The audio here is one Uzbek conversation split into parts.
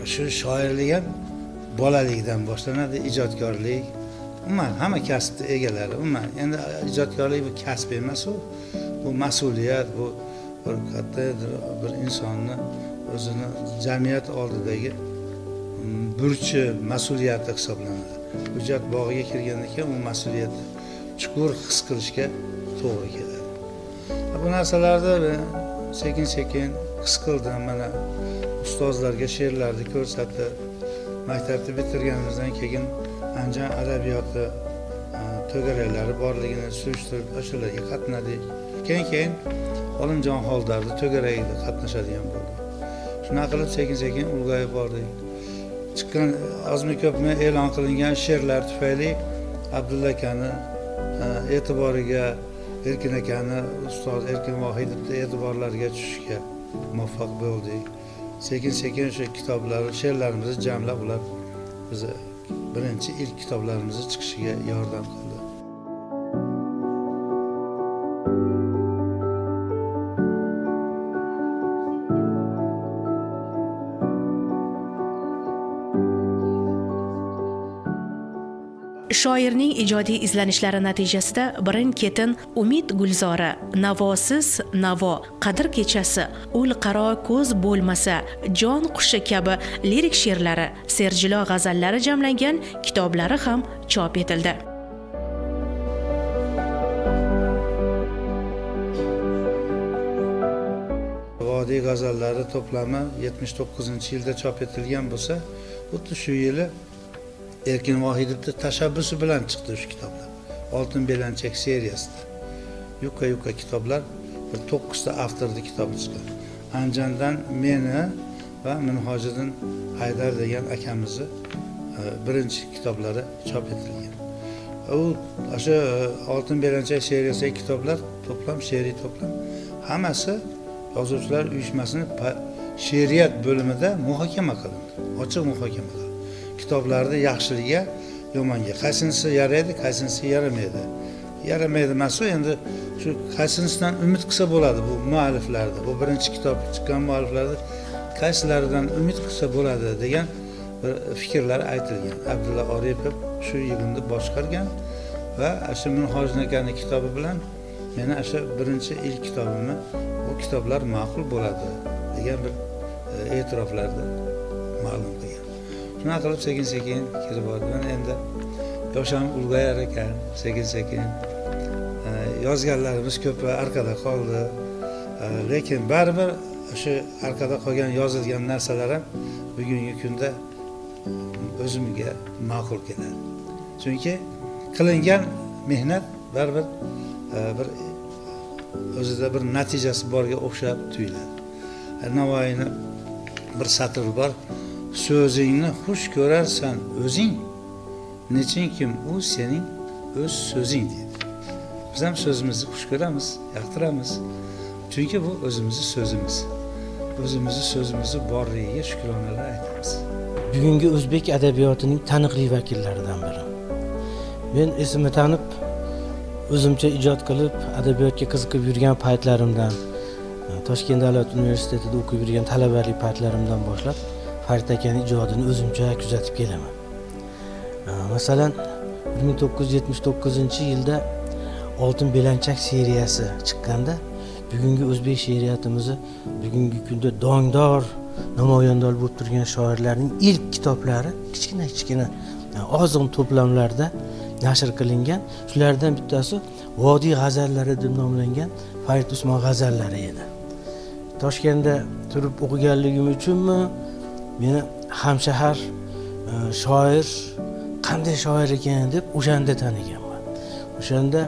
Shu shoirlik ham bolalikdan boshlanadi, ijodkorlik. Umuman hamma kasbni egalari, umuman endi ijodkorlik bu kasb emas u. Bu mas'uliyat, bu bir katta bir insonni o'zini jamiyat oldidagi burchi, mas'uliyati hisoblanadi. Hujjat bog'iga kirgandan keyin u mas'uliyatni chuqur his qilishga to'g'ri keladi. Bu narsalarni sekin-sekin his qildim. Mana ustozlarga she'rlarni ko'rsatib, maktabni bitirganimizdan keyin Andijon adabiyoti to'garaklari borligini surishtirib, o'shalarga qatnadik. Keyin Olimjon Xoldarni to'garagida qatnashadigan bo'ldik. Shunaqa qilib sekin-sekin ulg'ayib bordik. Chiqqan ozmi ko'pmi e'lon qilingan she'rlar tufayli Abdulla akani e'tiboriga, Erkin akani, ustoz Erkin Vohidovni e'tiborlariga tushishga muvaffaq bo'ldik. Sekin-sekin o'sha kitoblar, she'rlarimizni jamlab ular bizni birinchi ilk kitoblarimizni chiqishiga yordam qildi. Shoirning ijodiy izlanishlari natijasida birin-ketin Umid gulzori, Navosiz navo, Qadr kechasi, Ul qaro ko'z bo'lmasa, Jon qushi kabi lirik she'rlari, Serjilo g'azallari jamlangan kitoblari ham chop etildi. Vodiy g'azallari to'plami 79-yilda chop etilgan bo'lsa, xuddi shu yili Erkin Vohidovning tashabbusi bilan chiqdi shu kitoblar. Oltin belanchak seriyasida. Yuqa kitoblar, bir 9 ta avtorning kitobi chiqqan. Andijondan meni va Minhojiddin Haydar degan akamizni birinchi kitoblari chop etilgan. O'sha Oltin belanchak seriyasidagi kitoblar, she'riy to'plam hammasi Yozuvchilar uyushmasining she'riyat bo'limida muhokama qilindi. Ochiq muhokama qilindi. Kitoblarni yaxshiligiga, yomonga, qaysinisi yaraydi, qaysinisi yaramaydi. Yaramaydi emas-ku, endi shu qaysinisidan umid qilsa bo'ladi bu mualliflarda. Bu birinchi kitob chiqqan mualliflarda qaysilaridan umid qilsa bo'ladi degan bir fikrlar aytilgan. Abdulla Oripov shu yig'inni boshqargan va shu Minhojiddin akaning kitobi bilan meni o'sha birinchi ilk kitobimni bu kitoblar ma'qul bo'ladi degan bir e'tiroflarni ma'lum qilgan. Shuna qilib sekin-sekin kirib bordim. Endi yosham ulg'ayar ekan, sekin-sekin yozganlarimiz ko'pi arkada qoldi. Lekin baribir o'sha arkada qolgan yozilgan narsalar ham bugungi kunda o'zimga ma'qul keladi. Chunki qilingan mehnat baribir bir o'zida bir natijasi borga o'xshab tuyuladi. Navoiyni bir satr bor. So'zingni xush ko'rarsan o'zing, nechun kim u sening o'z so'zing deydi. Biz ham so'zimizni xush ko'ramiz, yoqtiramiz. Chunki bu o'zimizning so'zimiz. O'zimizning so'zimizni borligiga shukronalar aytamiz. Bugungi o'zbek adabiyotining taniqli vakillaridan biri. Men esimni tanib, o'zimcha ijod qilib, adabiyotga qiziqib yurgan paytlarimdan, Toshkent davlat universitetida o'qib yurgan talabalik paytlarimdan boshlab Farid akaning ijodini o'zimcha kuzatib kelaman. Masalan, 1979-yilda Oltin belanchak seriyasi chiqqanda, bugungi o'zbek she'riyatimizni bugungi kunda dongdor, namoyandor bo'lib turgan shoirlarning ilk kitoblari kichkina ozg'in to'plamlarda nashr qilingan. Shulardan bittasi Vodiy g'azallari deb nomlangan Farid Usmon g'azallari edi. Toshkentda turib o'qiganligim uchunmi, meni hamshahar shoir qanday shoir ekan deb o'shanda taniganman. O'shanda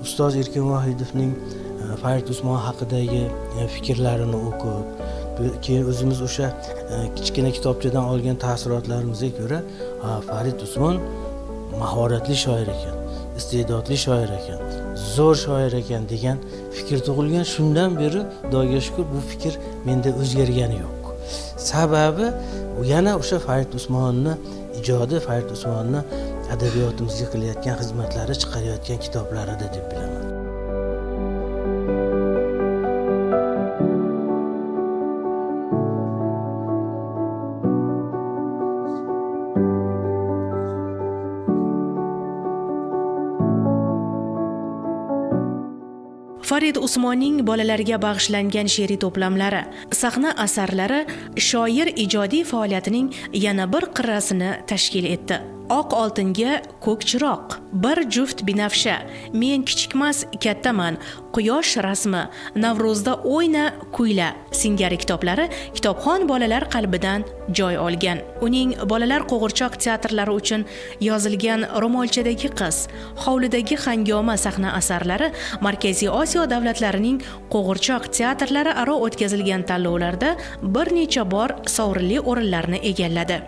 ustoz Erkin Vohidovning Farid Usmon haqidagi fikrlarini o'qib, keyin o'zimiz o'sha kichkina kitobchadan olgan taassurotlarimizga ko'ra, Farid Usmon mahoratli shoir ekan, iste'dodli shoir ekan, zo'r shoir ekan degan fikr tug'ilgan. Shundan beri Xudoga shukr bu fikr menda o'zgargani yo'q. Sababi yana o'sha Farid Usmonni ijodi, Farid Usmonni adabiyotimizga qilayotgan xizmatlari, chiqarayotgan kitoblarida deb bilaman. Farid Usmonning bolalarga bag'ishlangan she'riy to'plamlari, sahna asarlari shoir ijodiy faoliyatining yana bir qirrasini tashkil etdi. Oq oltinga ko'k chiroq, bir juft binafsha, men kichikmas kattaman, quyosh rasmi, Navruzda o'yna kuyla singari kitoblari kitobxon bolalar qalbidan joy olgan. Uning bolalar qo'g'irchoq teatrlari uchun yozilgan Ro'molchadagi qiz, Hovlidagi hangoma sahna asarlari Markaziy Osiyo davlatlarining qo'g'irchoq teatrlari aro o'tkazilgan tanlovlarda bir necha bor sovrinli o'rinlarni egalladi.